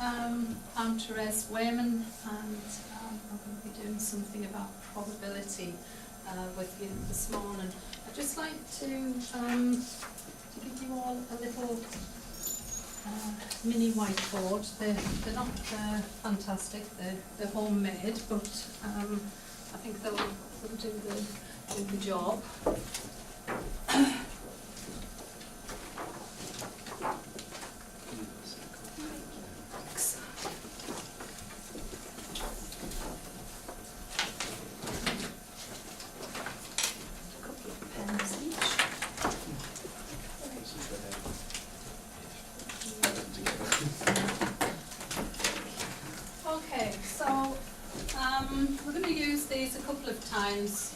I'm Therese Wayman, and I'm going to be doing something about probability with you this morning. I'd just like to give you all a little mini whiteboard. They're not fantastic, they're homemade, but I think they'll do the job. Okay, so we're going to use these a couple of times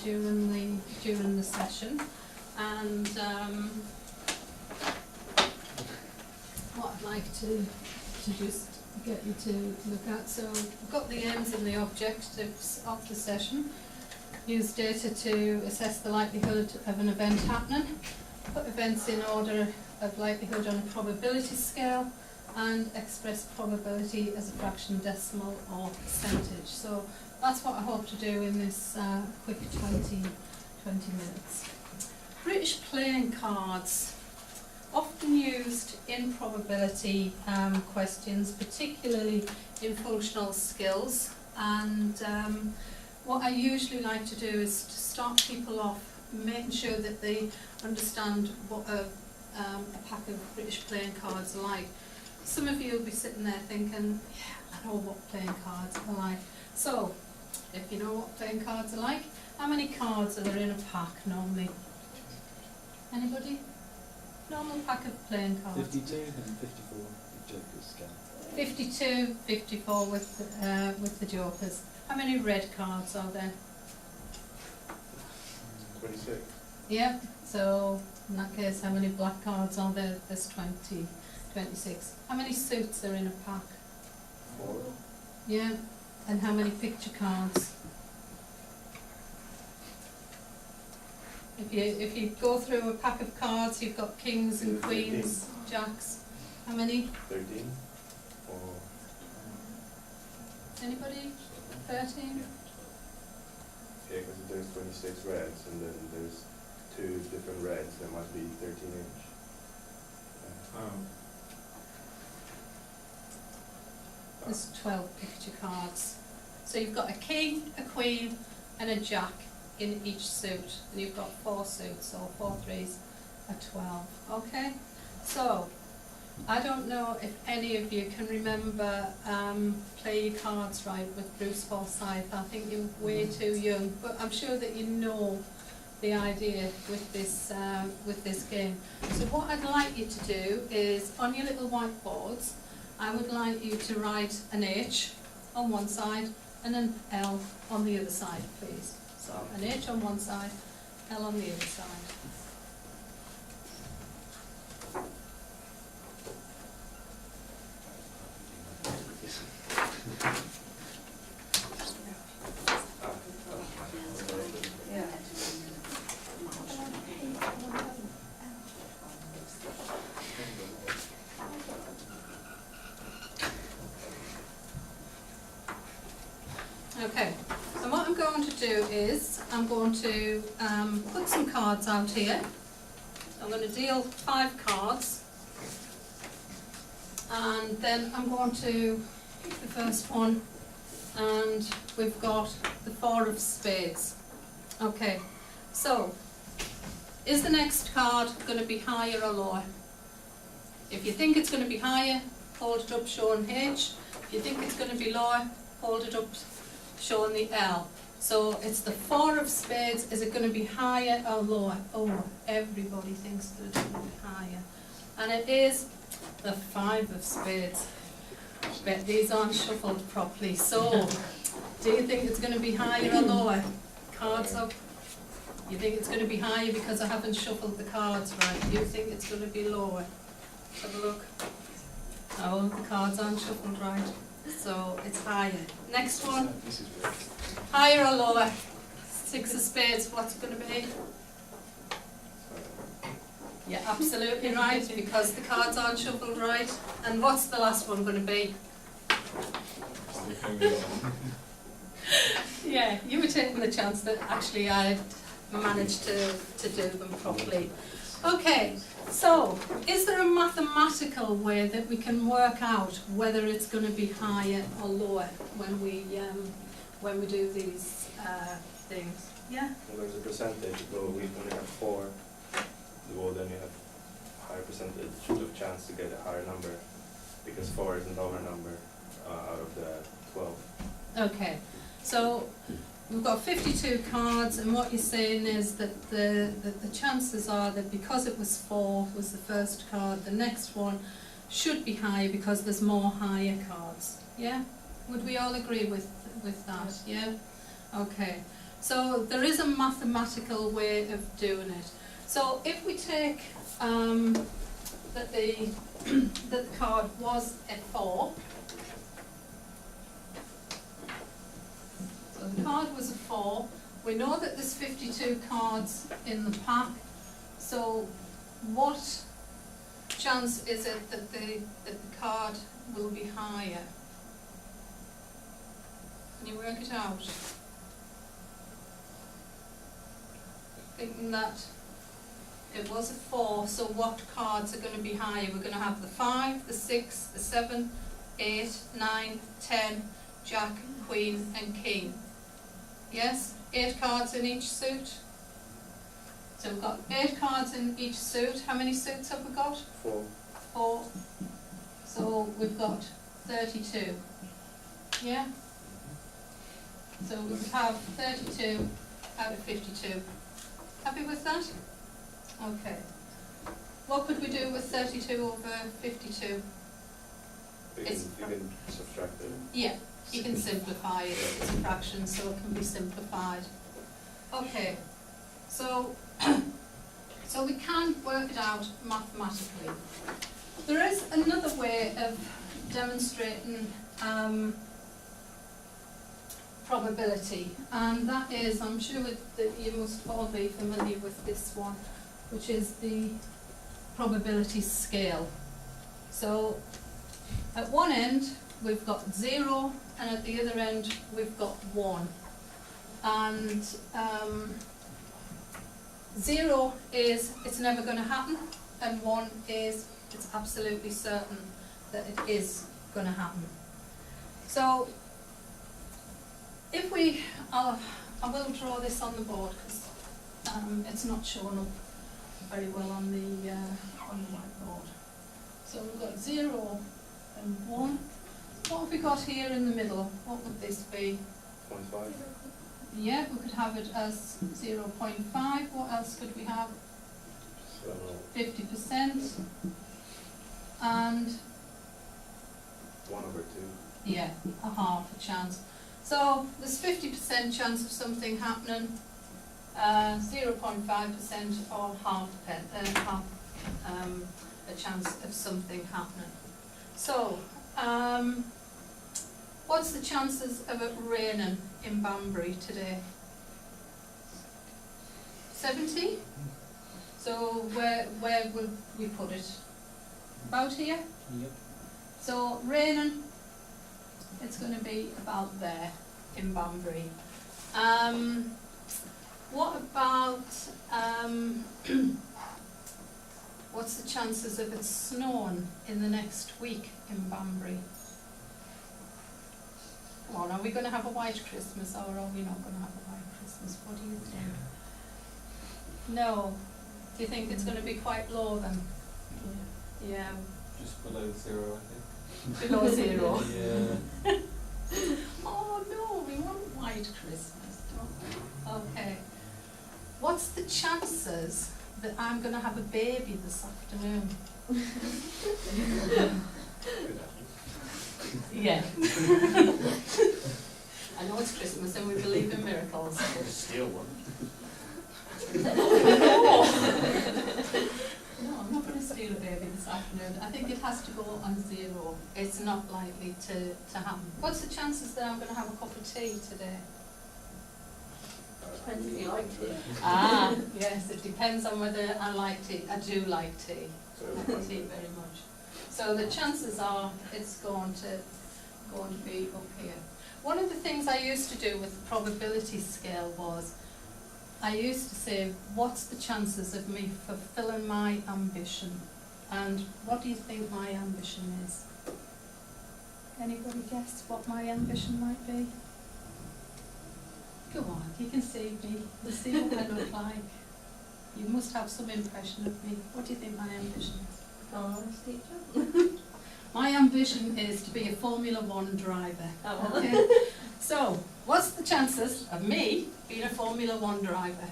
during the session, and what I'd like to just get you to look at. So we've got the aims and the objectives of the session. Use data to assess the likelihood of an event happening. Put events in order of likelihood on a probability scale, and express probability as a fraction, decimal or percentage. So that's what I hope to do in this quick 20 minutes. British playing cards, often used in probability questions, particularly in functional skills, and what I usually like to do is to start people off making sure that they understand what a pack of British playing cards are like. Some of you will be sitting there thinking, yeah, I know what playing cards are like. So, if you know what playing cards are like, how many cards are there in a pack normally? Anybody? Normal pack of playing cards? 52 and 54 with jokers scale. 52, 54 with the jokers. How many red cards are there? 26. Yeah, so in that case, how many black cards are there? There's 20, 26. How many suits are in a pack? 4. Yeah, and how many picture cards? If you go through a pack of cards, you've got kings and queens, jacks. How many? 13. Or Anybody? 13? yeah, because there's 26 reds, and then there's 2 different reds. There must be 13 each. There's 12 picture cards. So you've got a king, a queen and a jack in each suit, and you've got 4 suits, so 4 threes are 12. Okay? So, I don't know if any of you can remember Play Your Cards Right with Bruce Forsyth. I think you're way too young, but I'm sure that you know the idea with this game. So what I'd like you to do is, on your little whiteboards, I would like you to write an H on one side and an L on the other side, please. So an H on one side, L on the other side. Okay, so what I'm going to do is I'm going to put some cards out here. I'm going to deal 5 cards, and then I'm going to pick the first one, and we've got the 4 of spades. Okay, so is the next card going to be higher or lower? If you think it's going to be higher, hold it up showing H. If you think it's going to be lower, hold it up showing the L. So it's the 4 of spades. Is it going to be higher or lower? Oh, everybody thinks that it's going to be higher. And it is the 5 of spades. But these aren't shuffled properly. So, do you think it's going to be higher or lower? Cards up. You think it's going to be higher because I haven't shuffled the cards right. You think it's going to be lower. Have a look. Oh, the cards aren't shuffled right. So it's higher. Next one. This is weird. Higher or lower? 6 of spades. What's it going to be? You're absolutely right, because the cards aren't shuffled right. And what's the last one going to be? Yeah, you were taking the chance that actually I managed to do them properly. Okay, so is there a mathematical way that we can work out whether it's going to be higher or lower when we do these things? Yeah. Well, there's a percentage, so we only have 4, well then you have a higher percentage of chance to get a higher number, because 4 is a lower number out of the 12. Okay, so we've got 52 cards, and what you're saying is that the chances are that because it was 4 was the first card, the next one should be higher because there's more higher cards. Yeah? Would we all agree with that? Yeah? Okay. So there is a mathematical way of doing it. So if we take that the card was a 4. So the card was a 4. We know that there's 52 cards in the pack. So what chance is it that the card will be higher? Can you work it out? Thinking that it was a 4, so what cards are going to be higher? We're going to have the 5, the 6, the 7, 8, 9, 10, Jack, Queen and King. Yes? 8 cards in each suit. So we've got 8 cards in each suit. How many suits have we got? 4. 4. So we've got 32. Yeah? So we would have 32 out of 52. Happy with that? Okay. What could we do with 32 over 52? You can subtract it. Yeah, you can simplify it. It's a fraction, so it can be simplified. Okay. So, so we can work it out mathematically. There is another way of demonstrating probability, and that is, I'm sure that you must all be familiar with this one, which is the probability scale. So at one end we've got 0, and at the other end we've got 1. And 0 is it's never going to happen, and 1 is it's absolutely certain that it is going to happen. So if I will draw this on the board because it's not showing up very well on the whiteboard. So we've got 0 and 1. What have we got here in the middle? What would this be? 0.5. Yeah, we could have it as 0.5. What else could we have? 50%. And 1 over 2. yeah, a half a chance. So there's 50% chance of something happening, 0.5% or half a chance of something happening. So, what's the chances of it raining in Banbury today? 70? So where will we put it? About here? Yep. So raining, it's going to be about there in Banbury. What about, what's the chances of it snowing in the next week in Banbury? Come on, are we going to have a white Christmas or are we not going to have a white Christmas? What do you think? No. Do you think it's going to be quite low then? Yeah. Just below 0, I think. Below 0? Yeah. Oh no, we want white Christmas, don't we? Okay. What's the chances that I'm going to have a baby this afternoon? Yeah. I know it's Christmas and we believe in miracles. Steal one. No, I'm not going to steal a baby this afternoon. I think it has to go on 0. It's not likely to happen. What's the chances that I'm going to have a cup of tea today? Depends if you like tea. Ah, yes, it depends on whether I like tea. I do like tea. So I like tea very much. So the chances are it's going to be up here. One of the things I used to do with the probability scale was I used to say, what's the chances of me fulfilling my ambition? And what do you think my ambition is? Anybody guess what my ambition might be? Go on, you can see me. You see what I look like. You must have some impression of me. What do you think my ambition is? Honest teacher. My ambition is to be a Formula One driver. Oh. Okay? So, what's the chances of me being a Formula One driver?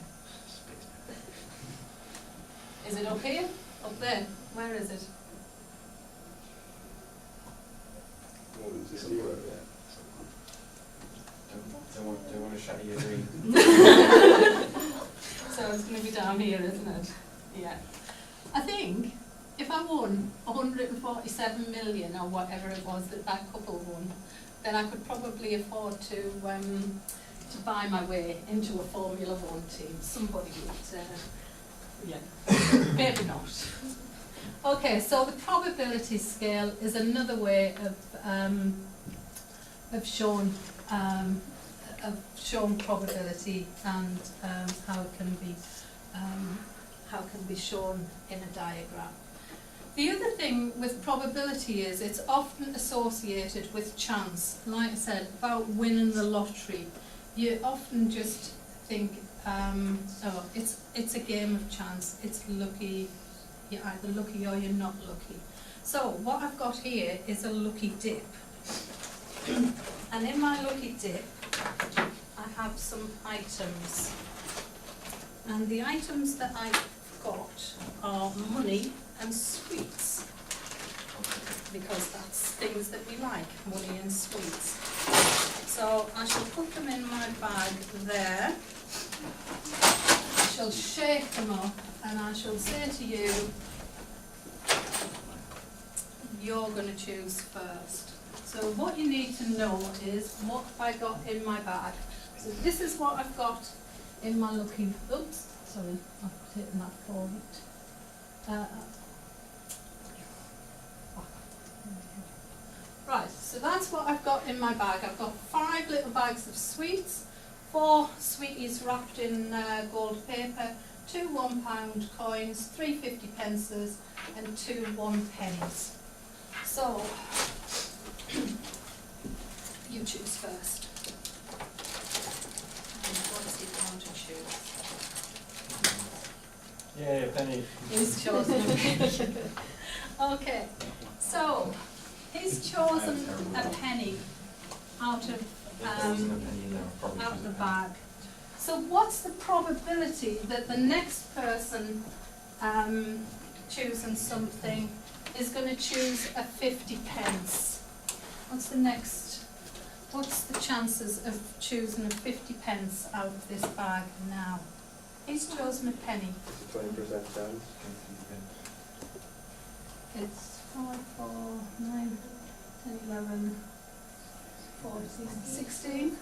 Is it up here? Up there? Where is it? what was this zero? Don't want to shatter your dream. So it's going to be down here, isn't it? Yeah. I think if I won 147 million or whatever it was that that couple won, then I could probably afford to buy my way into a Formula One team. Somebody would, yeah, maybe not. Okay, so the probability scale is another way of showing probability and how it can be shown in a diagram. The other thing with probability is it's often associated with chance. Like I said, about winning the lottery, you often just think, oh, it's a game of chance, it's lucky, you're either lucky or you're not lucky. So what I've got here is a lucky dip. And in my lucky dip, I have some items. And the items that I've got are money and sweets, because that's things that we like, money and sweets. So I shall put them in my bag there. I shall shake them up and I shall say to you, you're going to choose first. So what you need to know is, what have I got in my bag? So this is what I've got in my lucky, oops, sorry, I've taken that forward. Right, so that's what I've got in my bag. I've got 5 little bags of sweets, 4 sweeties wrapped in gold paper, 2 £1 coins, 3 50 pences and 2 1 pennies. So, you choose first. And what is it you want to choose? Yeah, penny. He's chosen. Okay, so he's chosen a penny out of the bag. So what's the probability that the next person choosing something is going to choose a 50 pence? What's the chances of choosing a 50 pence out of this bag now? He's chosen a penny. It's a 20% chance. It's 5, 4, 9, 10, 11, 14, 16.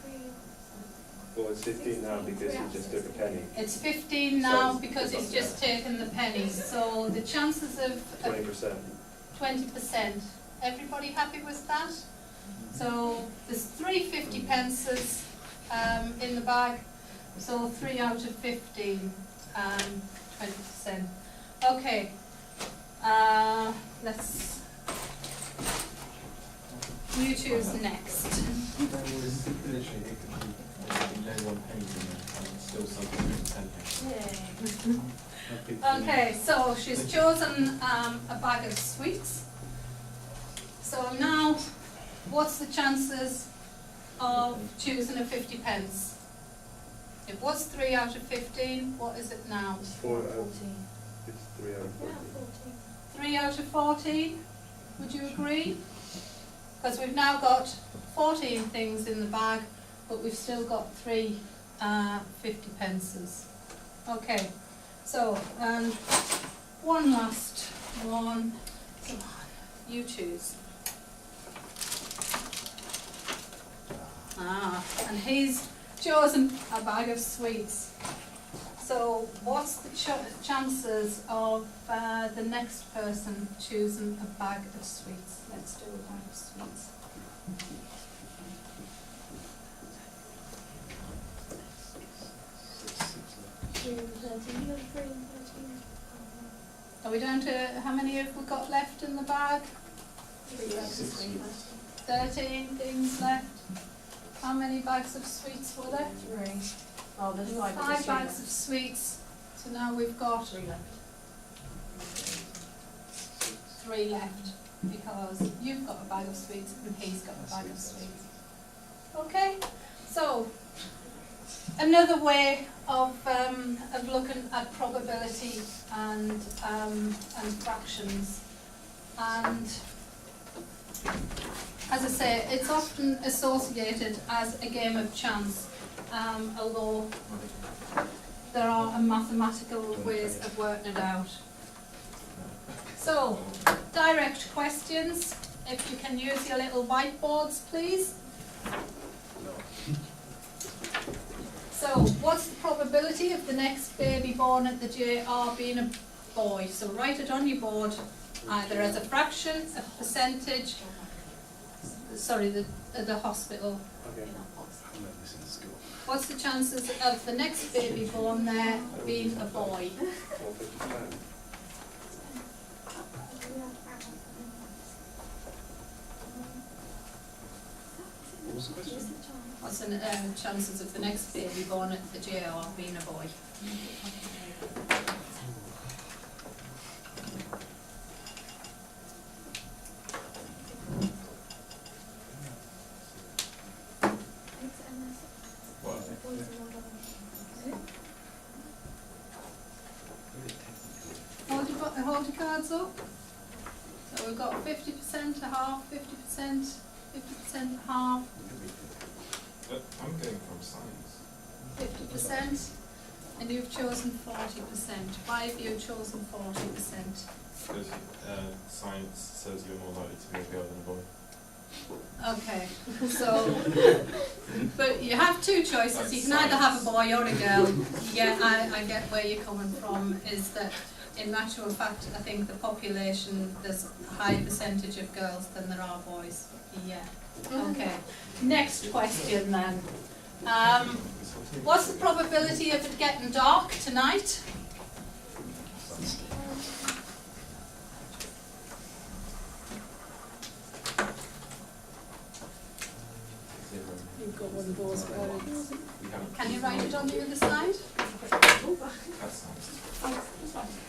Well, it's 15 now because you just took a penny. It's 15 now So, because he's it's just taken the pennies. So the chances of 20%. 20%. Everybody happy with that? So there's 3 50 pences in the bag. So 3 out of 15, 20%. Okay. Let's. You choose next. Literally, it could be no 1 penny in there, and still something 10 pence. Okay, so she's chosen a bag of sweets. So now, what's the chances of choosing a 50 pence? It was 3 out of 15, what is it now? It's 4 out of, it's 3 out of 14. 3 out of 14, would you agree? Because we've now got 14 things in the bag, but we've still got 3 50 pences. Okay, so, and one last one. Come on, you choose. And he's chosen a bag of sweets. So what's the chances of the next person choosing a bag of sweets? Let's do a bag of sweets. Are we down to how many have we got left in the bag? 13 things left. How many bags of sweets were there? 3. Oh, there's 5. 5 bags of sweets. So now we've got 3 left. 3 left because you've got a bag of sweets and he's got a bag of sweets. Okay, so another way of looking at probability and fractions, and as I say, it's often associated as a game of chance, although there are mathematical ways of working it out. So, direct questions. If you can use your little whiteboards, please. So, what's the probability of the next baby born at the JR being a boy? So write it on your board, either as a fraction, a percentage, sorry, the hospital. Okay. I learned this in school. What's the chances of the next baby born there being a boy? 50%. What was the question? What's the chances of the next baby born at the JR being a boy? Hold your cards up. So we've got 50%, a half, 50%, 50%, a half, I'm going from science. 50%, and you've chosen 40%. Why have you chosen 40%? Because science says you're more likely to be a girl than a boy. Okay, so, but you have two choices. You can either have a boy or a girl. Yeah, I get where you're coming from, is that in actual fact, I think the population, there's a higher percentage of girls than there are boys. Yeah. Okay. Next question then. What's the probability of it getting dark tonight? You've got one of those words. Can you write it on the other side? That's science.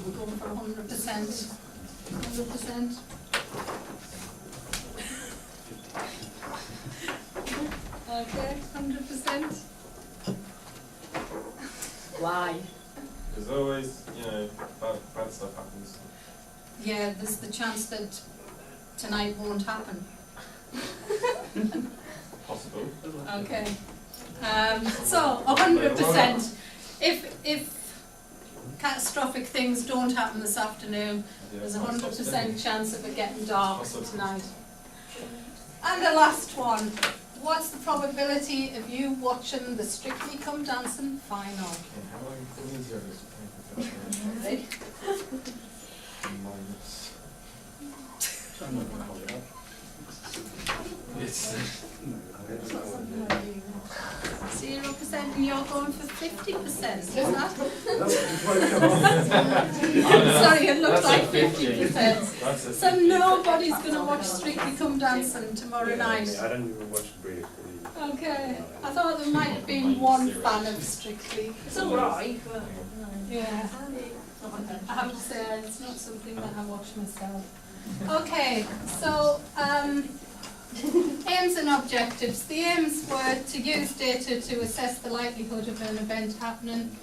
We're going for 100%. 100%. Okay, 100%. Why? There's always, bad stuff happens. Yeah, there's the chance that tonight won't happen. Possible. Okay. So 100%. If catastrophic things don't happen this afternoon, there's a 100% chance of it getting dark tonight. And the last one. What's the probability of you watching the Strictly Come Dancing final? How long means you have Ready? minus. I'm not going to hold it up. It's 0%, and you're going for 50%, is that? Sorry, it looks like 50%. So nobody's going to watch Strictly Come Dancing tomorrow night. I don't even watch British. Okay, I thought there might have been one fan of Strictly. It's alright, but Yeah, I have to say it's not something that I watch myself. Okay, so aims and objectives. The aims were to use data to assess the likelihood of an event happening,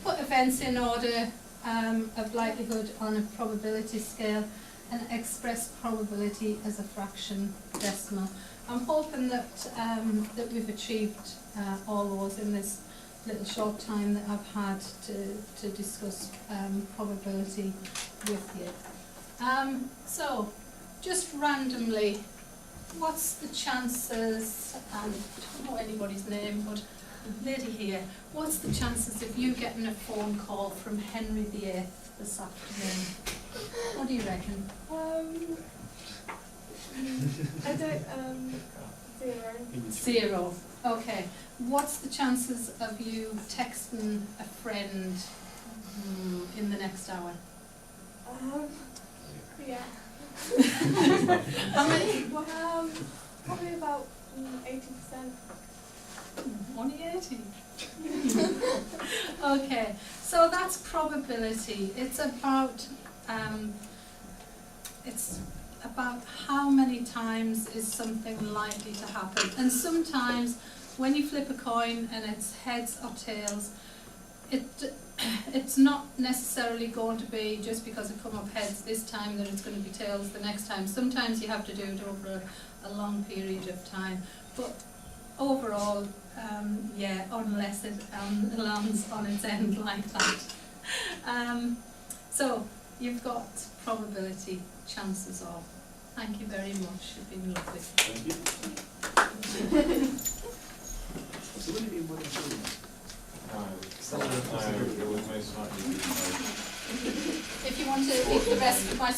put events in order of likelihood on a probability scale, and express probability as a fraction decimal. I'm hoping that that we've achieved all those in this little short time that I've had to discuss probability with you. So, just randomly, what's the chances, and I don't know anybody's name, but lady here, what's the chances of you getting a phone call from Henry VIII this afternoon? What do you reckon? I don't, 0. 0. Okay. What's the chances of you texting a friend in the next hour? Yeah. How many? Probably about 80%. Only 80. Okay, so that's probability. It's about how many times is something likely to happen. And sometimes when you flip a coin and it's heads or tails, it's not necessarily going to be just because it come up heads this time that it's going to be tails the next time. Sometimes you have to do it over a long period of time. But overall, yeah, unless it lands on its end like that. So you've got probability, chances of. Thank you very much. You've been lovely. Thank you. So would it be 1 and 2? No, it would most likely be. If you want to leave the rest of my